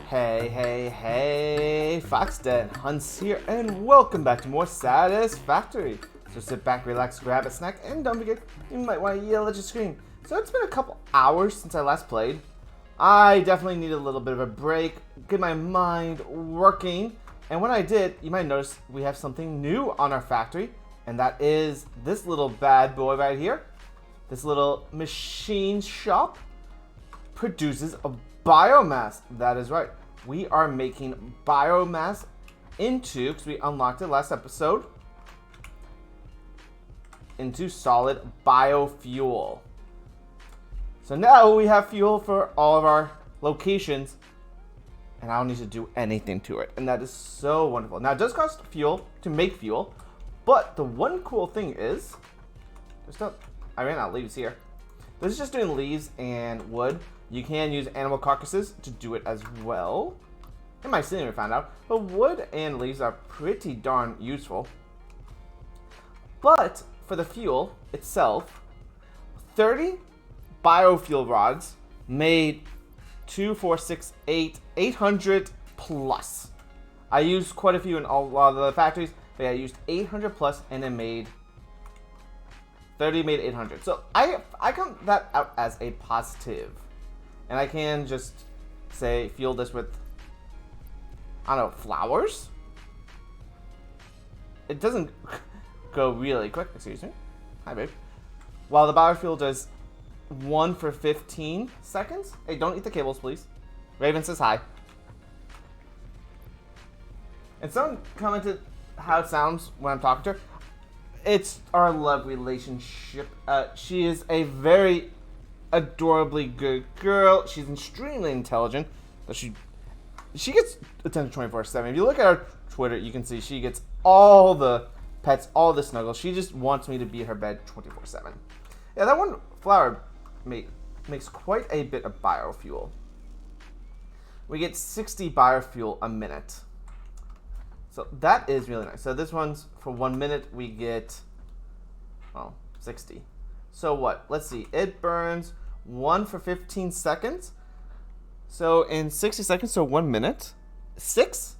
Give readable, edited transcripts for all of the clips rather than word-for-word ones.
Hey, FICSIT Heuntz here, and welcome back to more Satisfactory. So sit back, relax, grab a snack, and don't forget, you might want to yell at your screen. So it's been a couple hours since I last played. I definitely need a little bit of a break, get my mind working, and when I did, you might notice we have something new on our factory, and that is this little bad boy right here. This little machine shop produces a biomass. That is right. We are making biomass into, because we unlocked it last episode, into solid biofuel. So now we have fuel for all of our locations, and I don't need to do anything to it. And that is so wonderful. Now it does cost fuel to make fuel, but the one cool thing is, I ran out of leaves here. This is just doing leaves and wood. You can use animal carcasses to do it as well. In my cinema, we found out. But wood and leaves are pretty darn useful. But for the fuel itself, 30 biofuel rods made 2, 4, 6, 8, 800 plus. I used quite a few in a lot of the factories, but yeah, I used 800 plus and then made 30 made 800. So I count that out as a positive. And I can just say fuel this with, I don't know, flowers? It doesn't go really quick. Excuse me. Hi, babe. While the biofuel does 1 for 15 seconds. Hey, don't eat the cables, please. Raven says hi. And someone commented how it sounds when I'm talking to her. It's our love relationship. She is a very adorably good girl. She's extremely intelligent. But she gets attention 24/7. If you look at her Twitter, you can see she gets all the pets, all the snuggles. She just wants me to be her bed 24/7. Yeah, that one flower makes quite a bit of biofuel. We get 60 biofuel a minute. So that is really nice. So this one's for 1 minute, we get, well, 60. So what? Let's see. It burns 1 for 15 seconds. So in 60 seconds, so 1 minute, 6,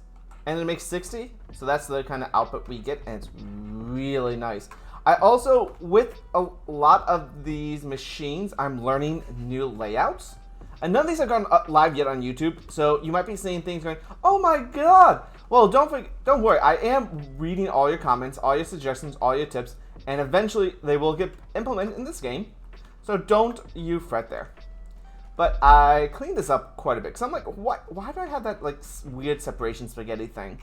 and it makes 60. So that's the kind of output we get, and it's really nice. I also, with a lot of these machines, I'm learning new layouts. And none of these have gone live yet on YouTube, so you might be seeing things going, oh my god! Well, don't worry, I am reading all your comments, all your suggestions, all your tips, and eventually they will get implemented in this game, so don't you fret there. But I cleaned this up quite a bit, because I'm like, why do I have that like weird separation spaghetti thing?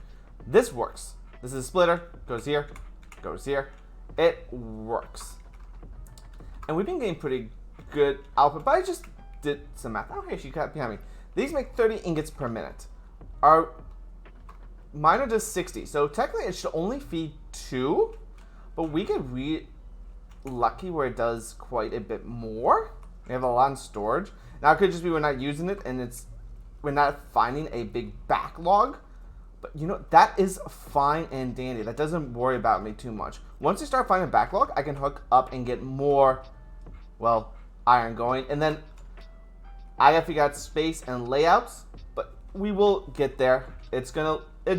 This works. This is a splitter, goes here, it works. And we've been getting pretty good output, but I just did some math. Oh, hey, she got behind me. These make 30 ingots per minute. Our miner does 60, so technically it should only feed 2, but we get lucky where it does quite a bit more. We have a lot in storage. Now it could just be we're not using it and we're not finding a big backlog, but you know, that is fine and dandy. That doesn't worry about me too much. Once we start finding a backlog, I can hook up and get more, well, iron going, and then I gotta figure out space and layouts, but we will get there. It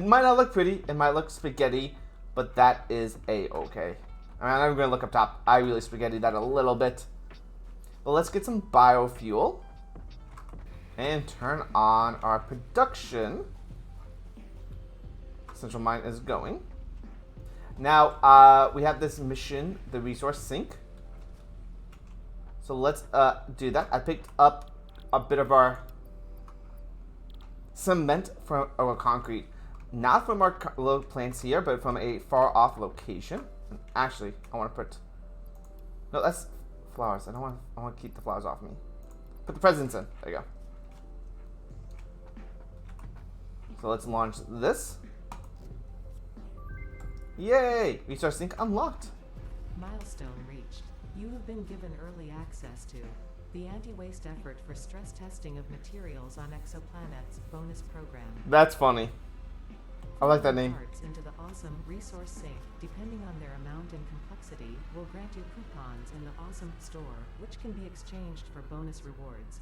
might not look pretty, it might look spaghetti, but that is a-okay. I'm not even gonna look up top. I really spaghettied that a little bit. But let's get some biofuel and turn on our production. Central mine is going. Now, we have this mission, the resource sink. So let's do that. I picked up a bit of our cement from our concrete, not from our little plants here, but from a far off location. And actually, I want to put, no, that's flowers. I want to keep the flowers off me. Put the presents in. There you go. So let's launch this. Yay! Resource sink unlocked. Milestone reached. You have been given early access to the anti-waste effort for stress testing of materials on exoplanets bonus program. That's funny. I like that name. Parts into the awesome resource sink, depending on their amount and complexity, will grant you coupons in the awesome store, which can be exchanged for bonus rewards.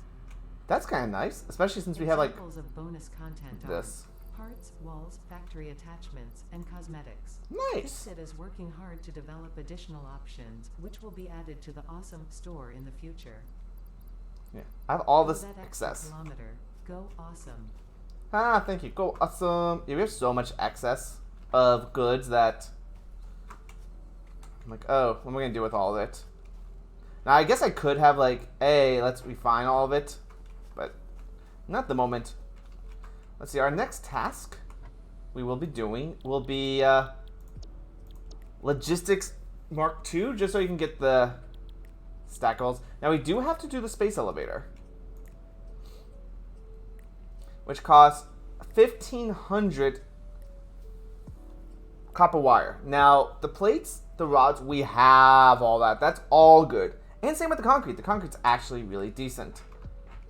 That's kind of nice, especially since we have like Examples of bonus content this. are parts, walls, factory attachments, and cosmetics. Nice. FICSIT is working hard to develop additional options, which will be added to the awesome store in the future. Yeah, I have all Go this that extra excess. kilometer. Go awesome. Ah, thank you. Go awesome. Yeah, we have so much excess of goods that I'm like, oh, what am I gonna do with all of it? Now, I guess I could have like, hey, let's refine all of it, but not at the moment. Let's see. Our next task we will be doing will be logistics Mark II, just so you can get the stackables. Now we do have to do the space elevator, which costs 1,500 copper wire. Now the plates, the rods, we have all that. That's all good. And same with the concrete. The concrete's actually really decent.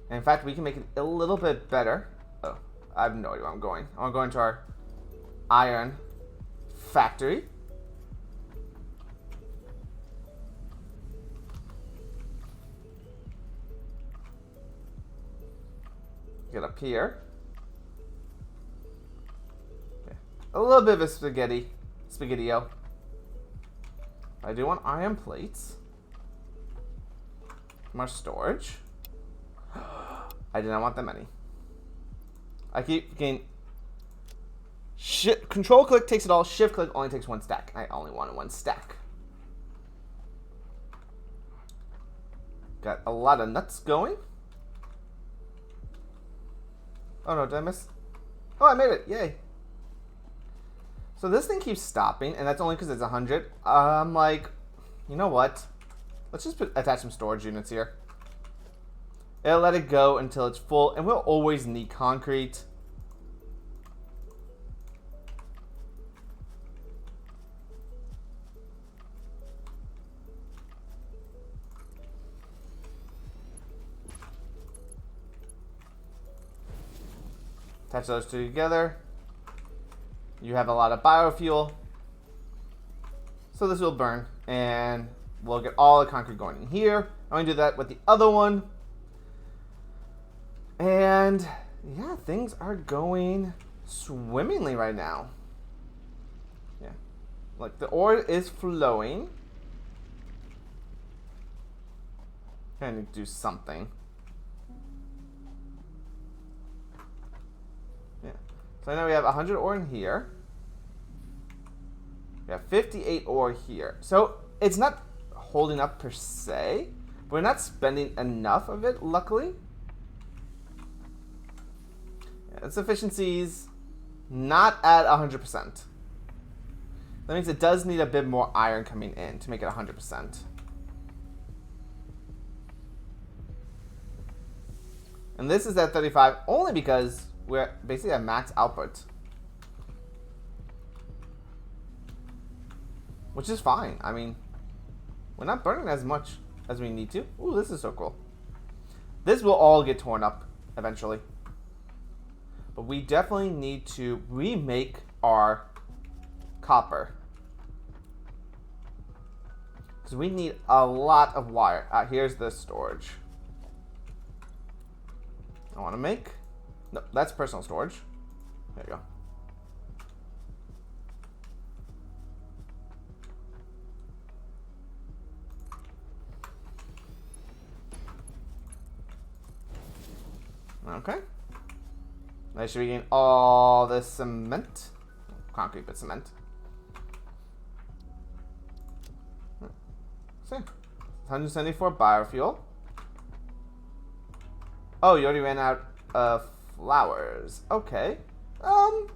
And in fact, we can make it a little bit better. Oh, I have no idea where I'm going. I'm going to our iron factory. Get up here. Okay. A little bit of a spaghetti-o. I do want iron plates. More storage. I did not want that many. I keep getting control click takes it all. Shift click only takes one stack. I only wanted one stack. Got a lot of nuts going. Oh no, did I miss? Oh, I made it. Yay. So this thing keeps stopping, and that's only because it's 100. I'm like, you know what? Let's just attach some storage units here. It'll let it go until it's full, and we'll always need concrete. Attach those two together. You have a lot of biofuel, so this will burn, and we'll get all the concrete going in here. I'm going to do that with the other one. And yeah, things are going swimmingly right now. Yeah, like the ore is flowing. Trying to do something. Yeah, so I know we have 100 ore in here. We have 58 ore here. So it's not holding up per se. We're not spending enough of it, luckily. Yeah, its efficiency's not at 100%. That means it does need a bit more iron coming in to make it 100%. And this is at 35 only because we're basically at max output. Which is fine. I mean, we're not burning as much as we need to. Ooh, this is so cool. This will all get torn up eventually. But we definitely need to remake our copper. Because we need a lot of wire. Here's the storage. I want to make... No, that's personal storage. There you go. Okay. I should be getting all this cement. Concrete, but cement. See. 174 biofuel. Oh, you already ran out of flowers. Okay. I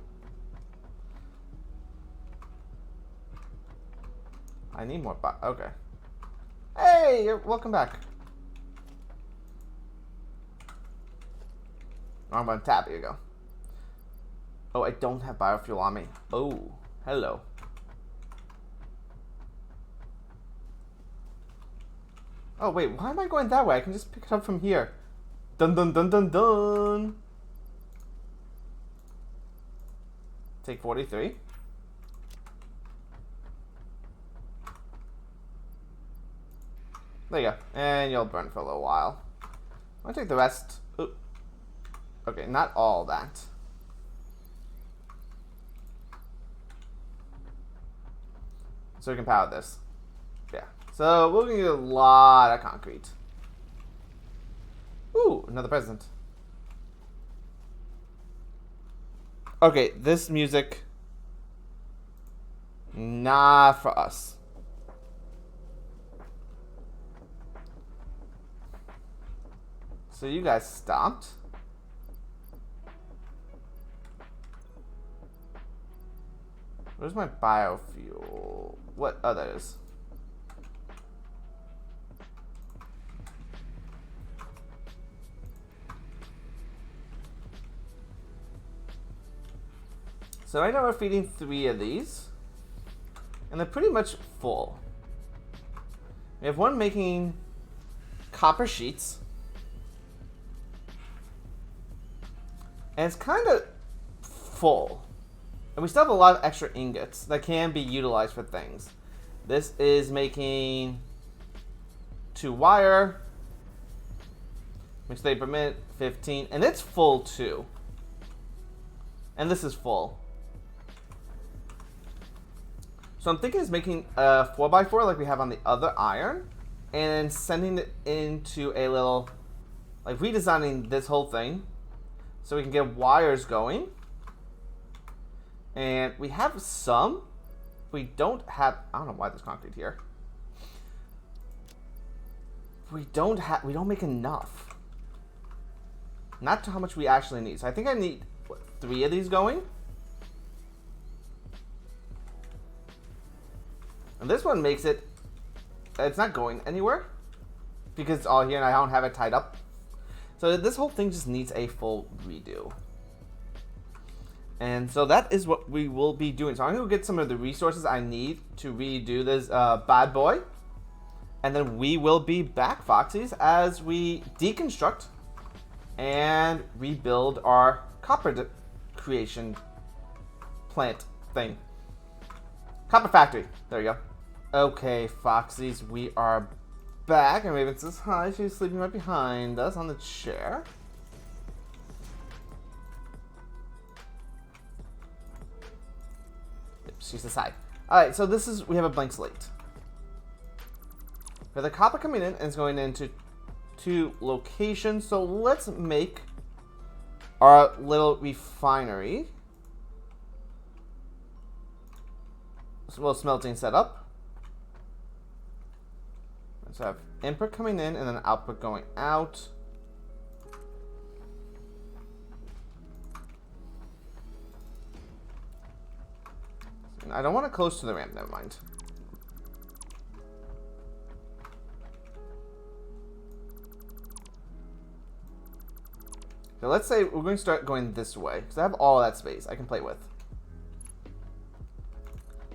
need more okay. Hey, welcome back. I'm gonna tap. Here you go. Oh, I don't have biofuel on me. Oh, hello. Oh, wait, why am I going that way? I can just pick it up from here. Dun dun dun dun dun. Take 43. There you go. And you'll burn for a little while. I'll take the rest. Ooh. Okay, not all that. So we can power this. Yeah. So we're gonna get a lot of concrete. Ooh, another present. Okay, this music, not for us. So you guys stopped. Where's my biofuel? What others? So right now we're feeding 3 of these. And they're pretty much full. We have one making copper sheets. And it's kind of full. And we still have a lot of extra ingots that can be utilized for things. This is making 2 wire. Mixed day per minute, 15. And it's full too. And this is full. So I'm thinking it's making a 4x4 like we have on the other iron. And then sending it into a little, like redesigning this whole thing. So we can get wires going. And we have some. We don't have, I don't know why there's concrete here. We don't make enough. Not to how much we actually need. So I think I need, what, 3 of these going. And this one makes it, it's not going anywhere. Because it's all here and I don't have it tied up. So this whole thing just needs a full redo. And so that is what we will be doing. So I'm going to get some of the resources I need to redo this bad boy. And then we will be back, Foxies, as we deconstruct and rebuild our copper creation plant thing. Copper factory. There you go. Okay, Foxies, we are back. And Raven says hi. She's sleeping right behind us on the chair. She says hi. Alright, so this is, we have a blank slate. We have the copper coming in and it's going into 2 locations. So let's make our little refinery. Well, smelting setup. Let's have input coming in and then output going out. I don't want it close to the ramp, never mind. So let's say we're going to start going this way, because I have all that space I can play with.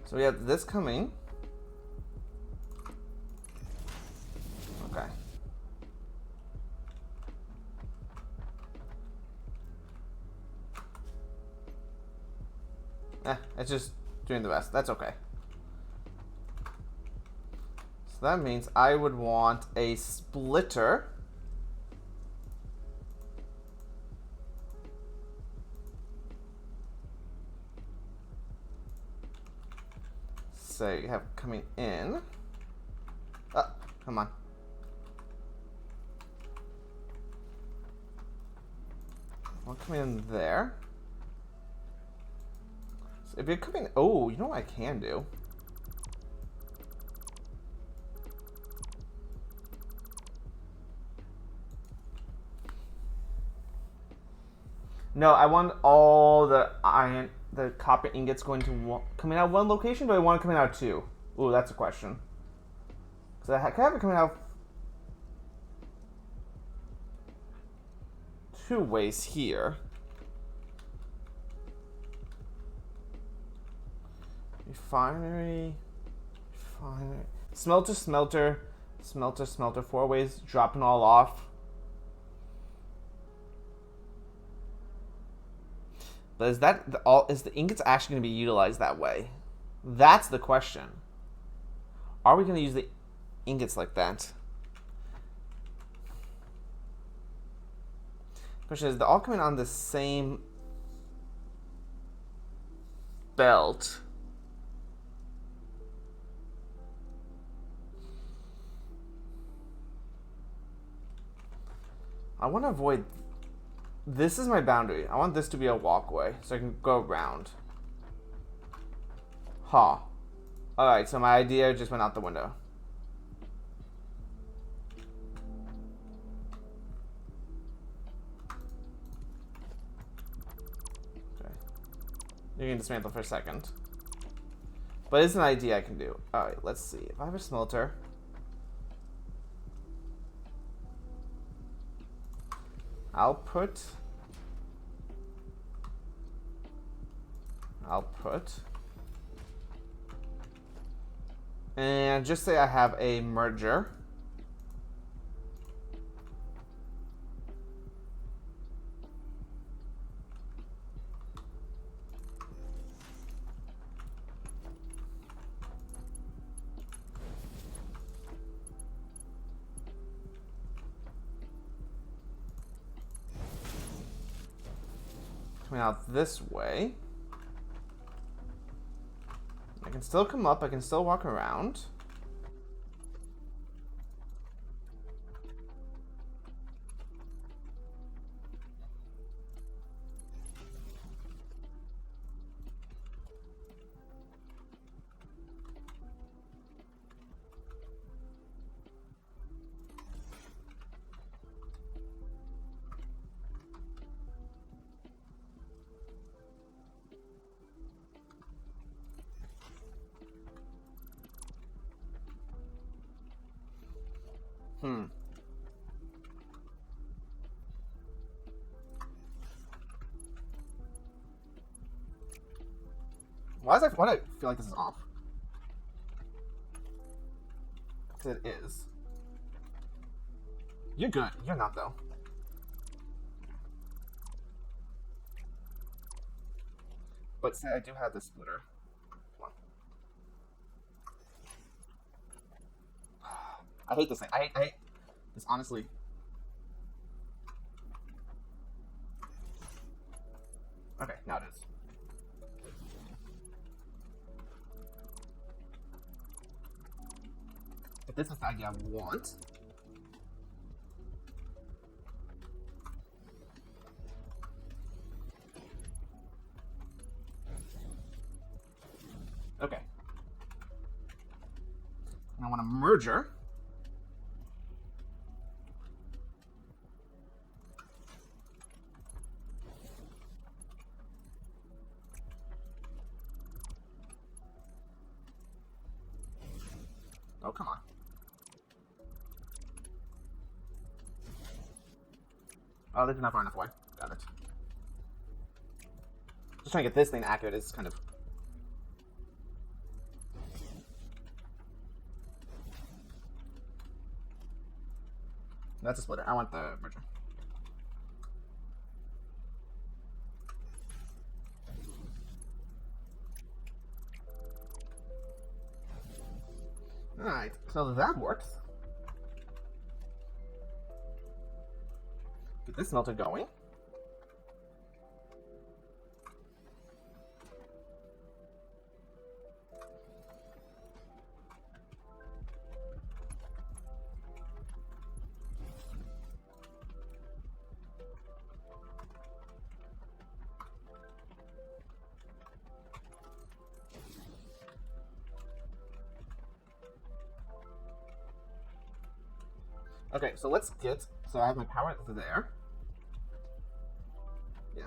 So we have this coming. Okay. It's just doing the rest. That's okay. So that means I would want a splitter. So you have coming in. Oh, come on. One coming in there. If you're coming, oh, you know what I can do? No, I want all the iron, the copper ingots going to coming out 1 location. Do I want it coming out 2? Ooh, that's a question. So I can have it coming out 2 ways here. Refinery, smelter, 4 ways, dropping all off. But is that is the ingots actually going to be utilized that way? That's the question. Are we going to use the ingots like that? Question is, they're all coming on the same belt. I want to avoid... This is my boundary. I want this to be a walkway, so I can go around. Huh. Alright, so my idea just went out the window. Okay. You can dismantle for a second. But it's an idea I can do. Alright, let's see. If I have a smelter... Output. And just say I have a merger. Coming out this way. I can still come up, I can still walk around. Why do I feel like this is off? Because it is. You're good. You're not, though. But say I do have this splitter. Come on. I hate this thing. I hate this, honestly. Okay, now it is. If this is the idea I want. Okay. And I want a merger. Oh, come on. Oh, this is not far enough away. Got it. Just trying to get this thing accurate is kind of... That's a splitter. I want the merger. Alright, so that works. Get this smelter going. Okay, so let's get... So I have my power there. Yeah.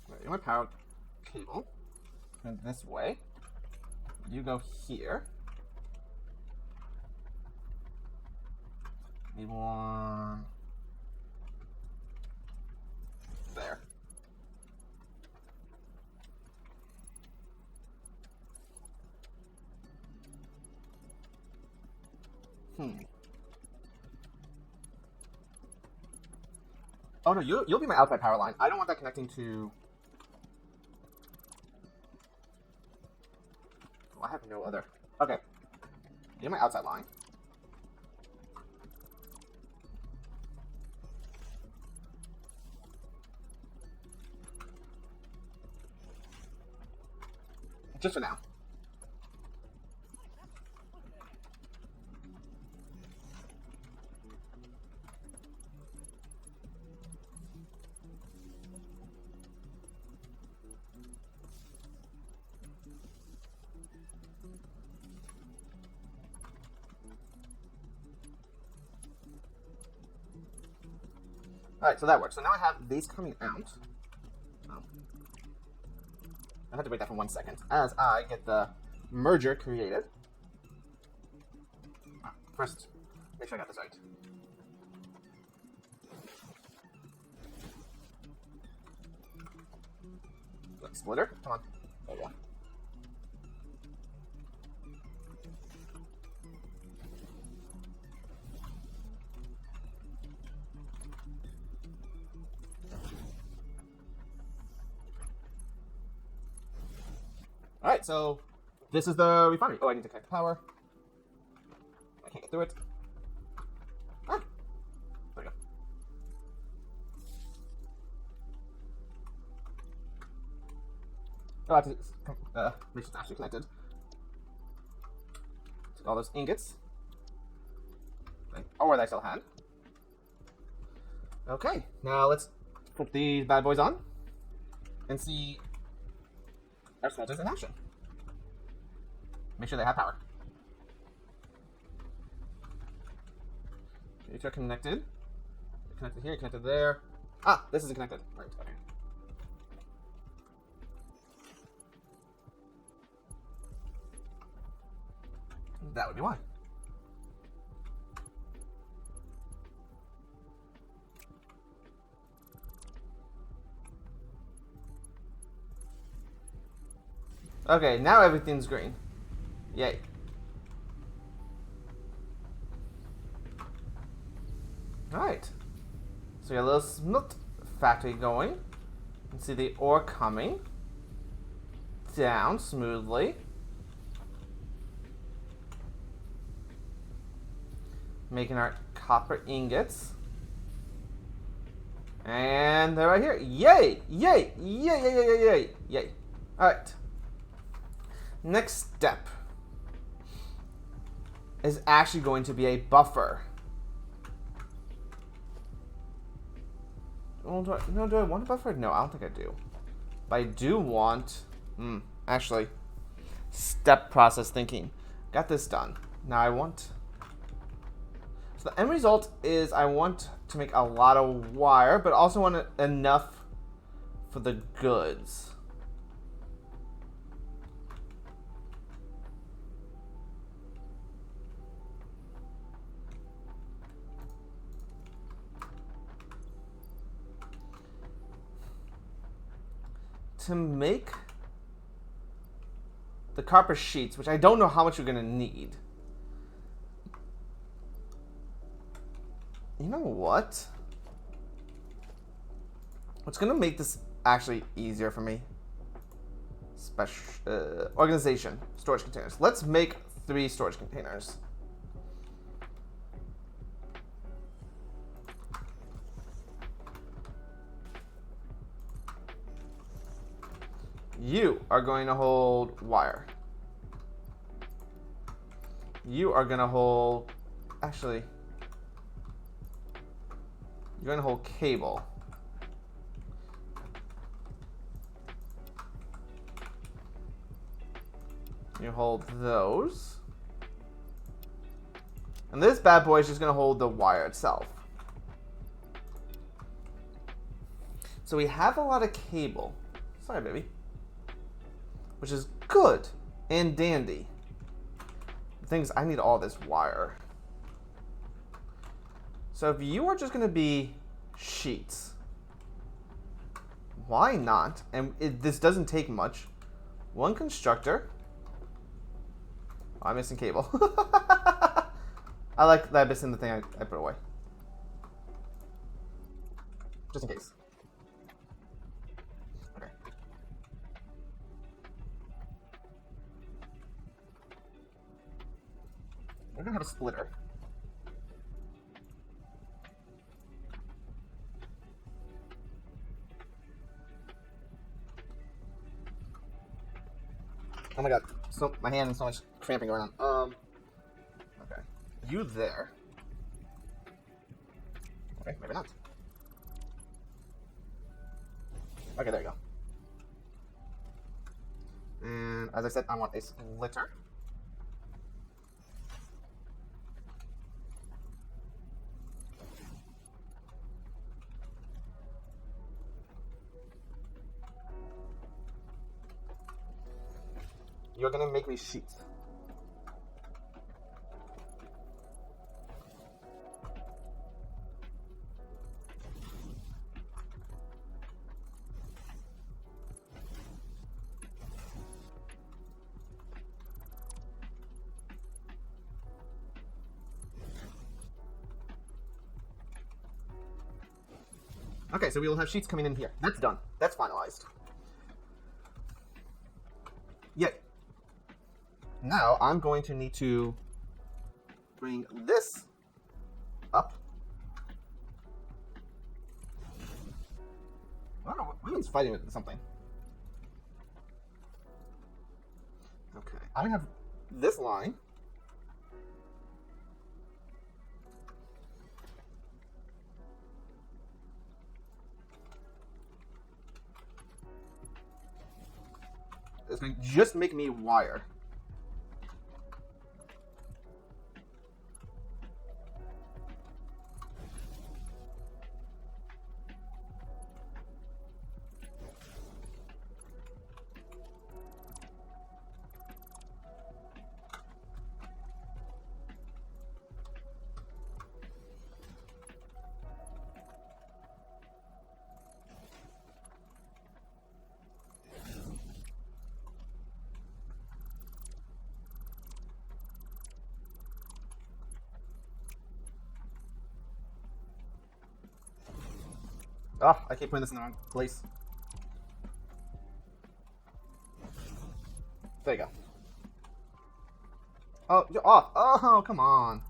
Right, my power cable. And this way. You go here. Need one there. Oh no, you'll be my outside power line. I don't want that connecting to... Oh, I have no other... Okay. You're my outside line. Just for now. Alright, so that works. So now I have these coming out. Oh. I have to wait that for 1 second as I get the merger created. First, make sure I got this right. Look, splitter, come on. There we go. Alright, so this is the refinery. Oh, I need to connect the power. I can't get through it. Ah! There we go. Oh, I have to make sure it's actually connected. Take all those ingots. Or that I still had. Okay, now let's put these bad boys on and see our smelters in action. Make sure they have power. These are connected. Connected here, connected there. Ah, this isn't connected. Right, okay. That would be why. Okay, now everything's green. Yay. Alright. So we got a little smelt factory going. You can see the ore coming down smoothly. Making our copper ingots. And they're right here. Yay! Yay! Yay! Yay! Yay! Yay! Yay! Yay! Alright. Next step is actually going to be a buffer. Well, do I want a buffer? No, I don't think I do. But I do want... actually, step process thinking. Got this done. Now I want... So the end result is I want to make a lot of wire, but also want enough for the goods. To make the copper sheets, which I don't know how much you're going to need. You know what? What's going to make this actually easier for me? Organization. Storage containers. Let's make 3 storage containers. You are going to hold wire. You are going to hold... Actually... You're going to hold cable. You hold those. And this bad boy is just going to hold the wire itself. So we have a lot of cable. Sorry, baby. Which is good and dandy. The thing is, I need all this wire. So if you are just going to be sheets, why not? And this doesn't take much. 1 constructor. Oh, I'm missing cable. I like that it's in the thing I put away. Just in case. Okay. We're gonna have a splitter. Oh my god, so my hand is so much cramping going on. Okay. You there. Okay, maybe not. Okay, there you go. And as I said, I want a splitter. You're gonna make me sheets. Okay, so we will have sheets coming in here. That's done. That's finalized. Yay. Now I'm going to need to bring this up. I don't know, women's fighting with something. Okay, I have this line. It's going to just make me wire. Oh, I keep putting this in the wrong place. There you go. Oh, you're off. Oh, come on.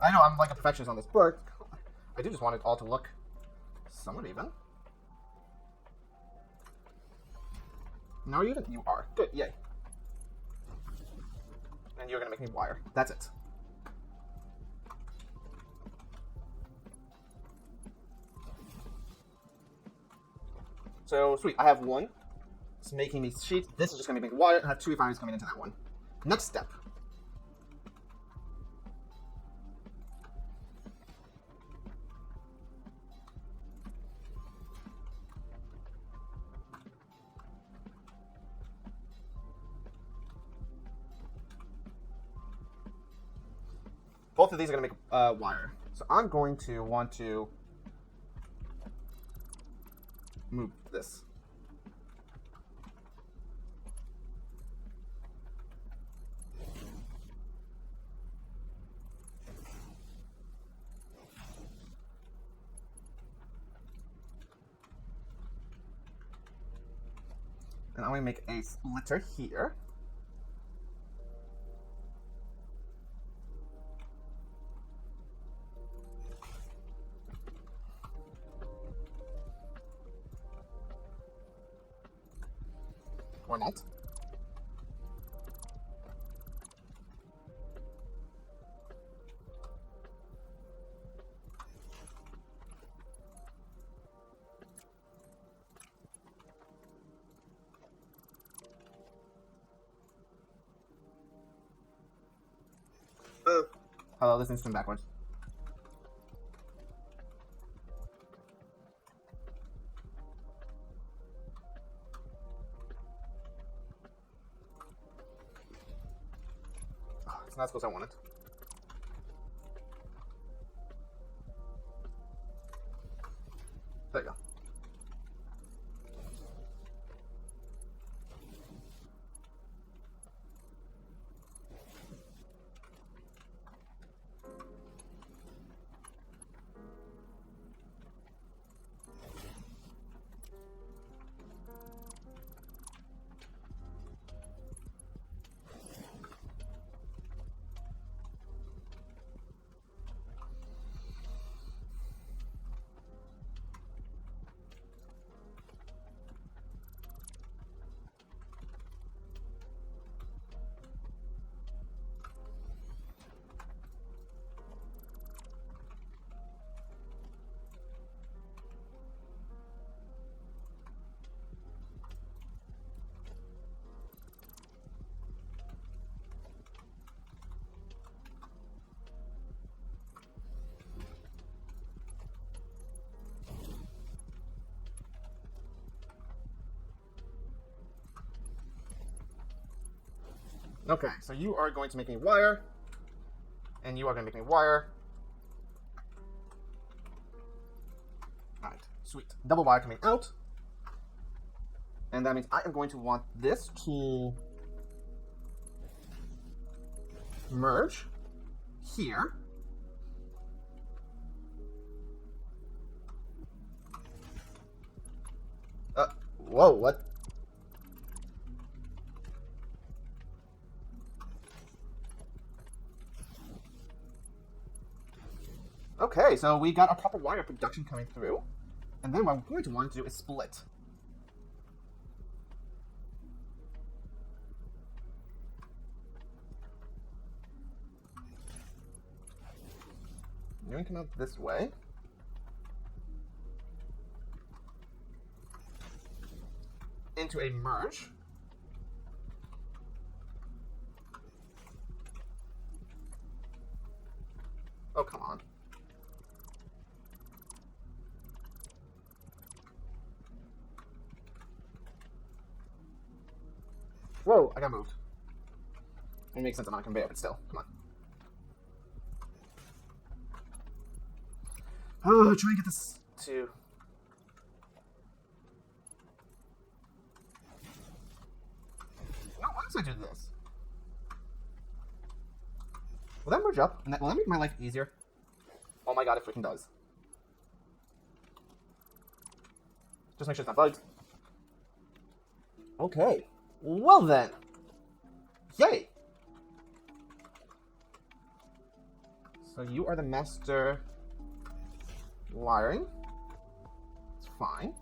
I know I'm like a perfectionist on this, but I do just want it all to look somewhat even. No, are you even? You are. Good, yay. And you're gonna make me wire. That's it. So, sweet. I have one. It's making me sheets. This is just going to make me wire. I have 2 refineries coming into that one. Next step. Both of these are going to make wire. So I'm going to want to move this. And I'm going to make a splitter here. Or not. Hello, this needs to come backwards. Oh, it's not supposed to want it. There you go. Okay, so you are going to make me wire, and you are going to make me wire. Alright, sweet. Double wire coming out. And that means I am going to want this to merge here. Whoa, what? Okay, so we got our proper wire production coming through. And then what I'm going to want to do is split. You're going to come out this way. Into a merge. Oh, come on. Whoa, I got moved. It makes sense I'm on a conveyor, but still, come on. Oh, try and get this to... No, why does I do this? Will that merge up? Will that make my life easier? Oh my god, it freaking does. Just make sure it's not bugged. Okay. Well then. Yay! So you are the master wiring. It's fine.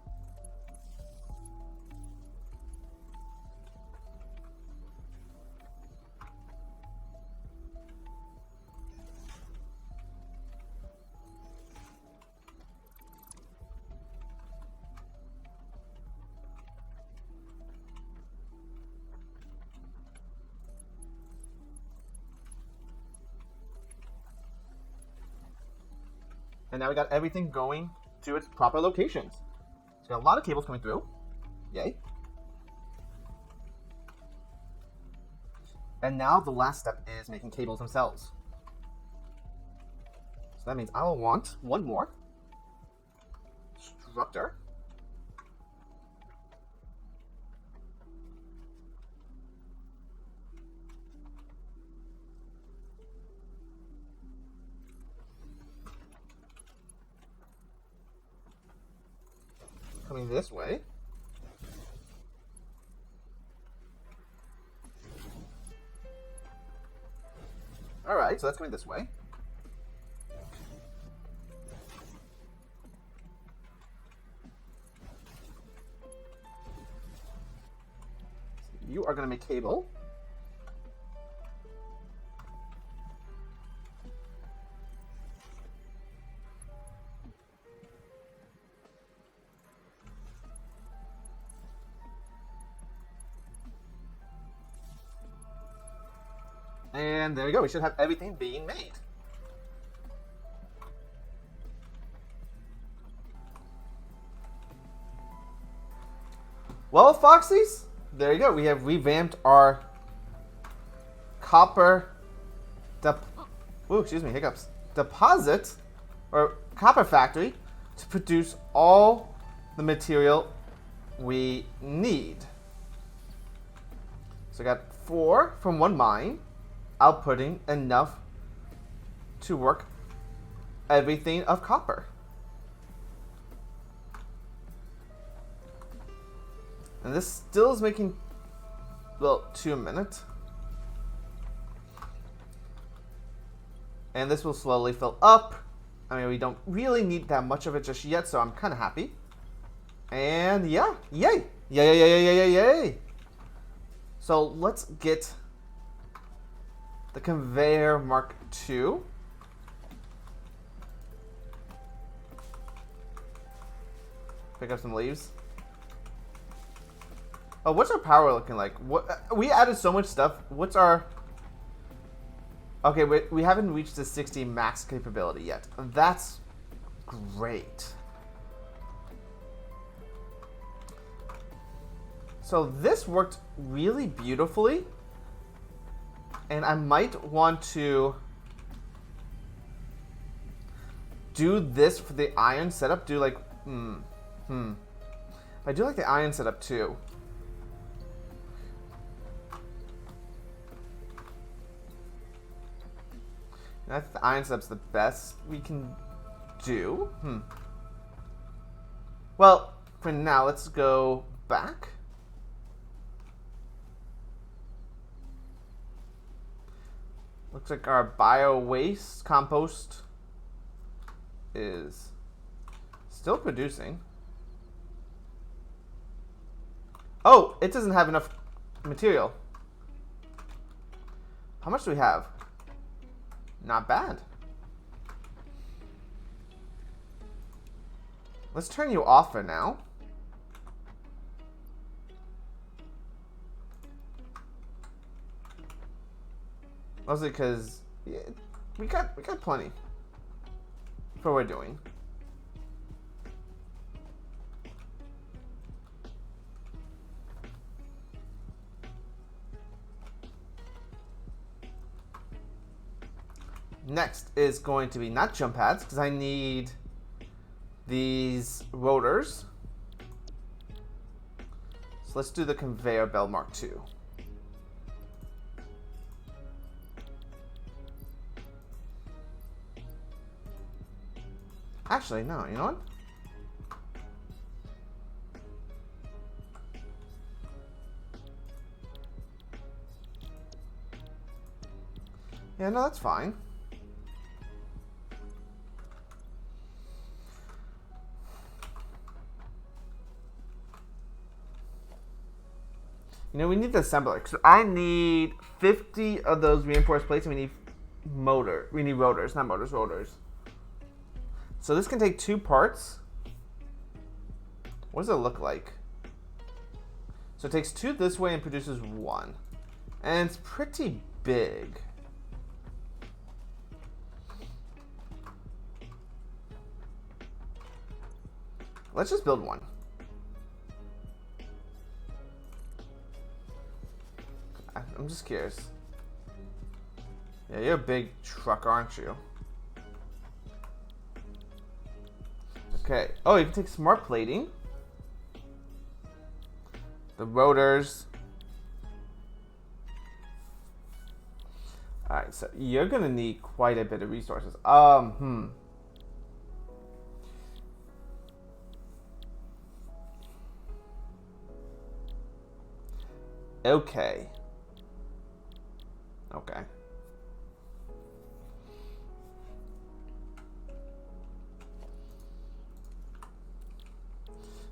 And now we got everything going to its proper locations. So we got a lot of cables coming through. Yay. And now the last step is making cables themselves. So that means I will want one more structure. Coming this way. Alright, so that's coming this way. You are going to make cable. And there we go. We should have everything being made. Well, Foxies, there you go. We have revamped our copper deposit or copper factory to produce all the material we need. So I got 4 from one mine, outputting enough to work everything of copper. And this still is making, well, 2 minutes. And this will slowly fill up. I mean, we don't really need that much of it just yet, so I'm kind of happy. And yeah, yay! Yay, yay, yay, yay, yay, yay! So let's get the conveyor Mark II. Pick up some leaves. Oh, what's our power looking like? What we added so much stuff. What's our... Okay, we haven't reached the 60 max capability yet. That's great. So this worked really beautifully And I might want to do this for the iron setup. Do like, I do like the iron setup too. And I think the iron setup's the best we can do. Well, for now, let's go back. Looks like our bio waste compost is still producing. Oh, it doesn't have enough material. How much do we have? Not bad. Let's turn you off for now. Mostly because we got plenty for what we're doing. Next is going to be not jump pads, because I need these rotors. So let's do the Conveyor Belt Mark II. Actually, no, you know what? Yeah, no, that's fine. You know, we need the assembler. So I need 50 of those reinforced plates, and we need We need rotors, not motors, rotors. So this can take 2 parts. What does it look like? So it takes 2 this way and produces 1. And it's pretty big. Let's just build 1. I'm just curious. Yeah, you're a big truck, aren't you? Okay. Oh, you can take smart plating. The rotors. Alright, so you're gonna need quite a bit of resources. Okay. Okay.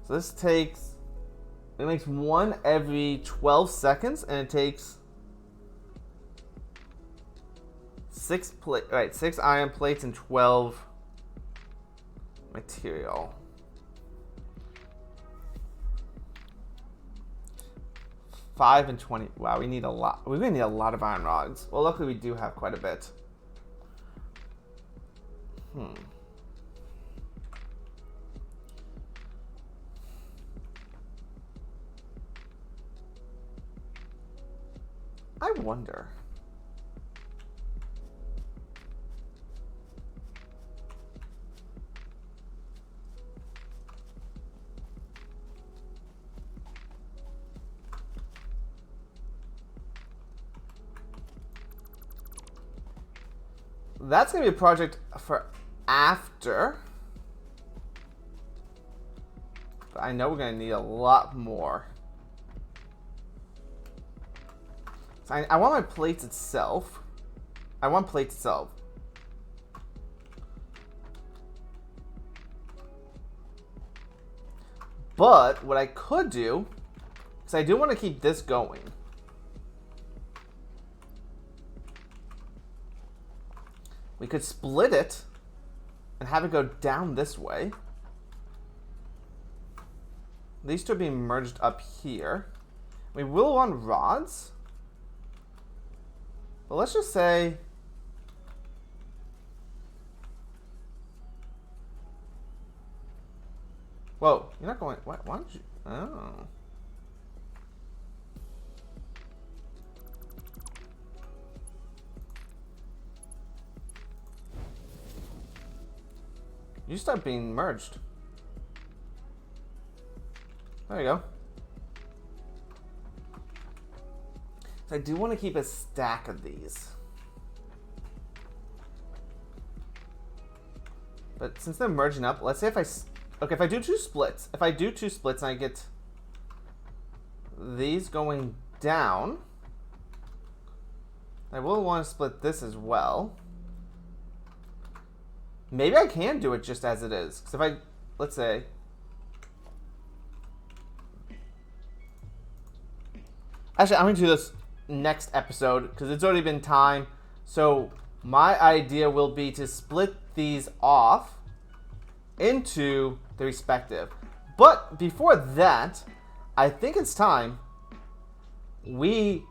So this it makes 1 every 12 seconds, and it takes 6 iron plates and 12 material. 5 and 20. Wow, we need a lot. We're gonna need a lot of iron rods. Well, luckily we do have quite a bit. I wonder. That's going to be a project for after. But I know we're going to need a lot more. So I want my plates itself. I want plates itself. But what I could do, because I do want to keep this going. We could split it and have it go down this way. These two are being merged up here. We will want rods. But let's just say... Whoa, you're not going... Why don't you... Oh. You start being merged. There you go. So I do want to keep a stack of these. But since they're merging up, let's say if if I do 2 splits. If I do 2 splits and I get these going down, I will want to split this as well. Maybe I can do it just as it is. Because if I, let's say, actually, I'm going to do this next episode because it's already been time. So my idea will be to split these off into the respective. But before that, I think it's time we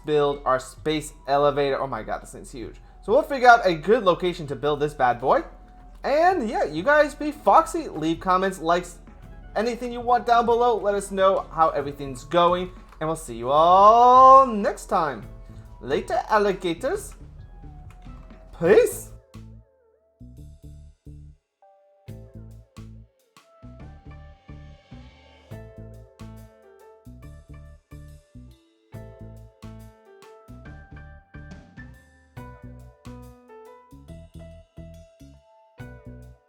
build our space elevator. Oh my god, this thing's huge. So we'll figure out a good location to build this bad boy. And yeah, you guys be foxy. Leave comments, likes, anything you want down below. Let us know how everything's going. And we'll see you all next time. Later, alligators. Peace.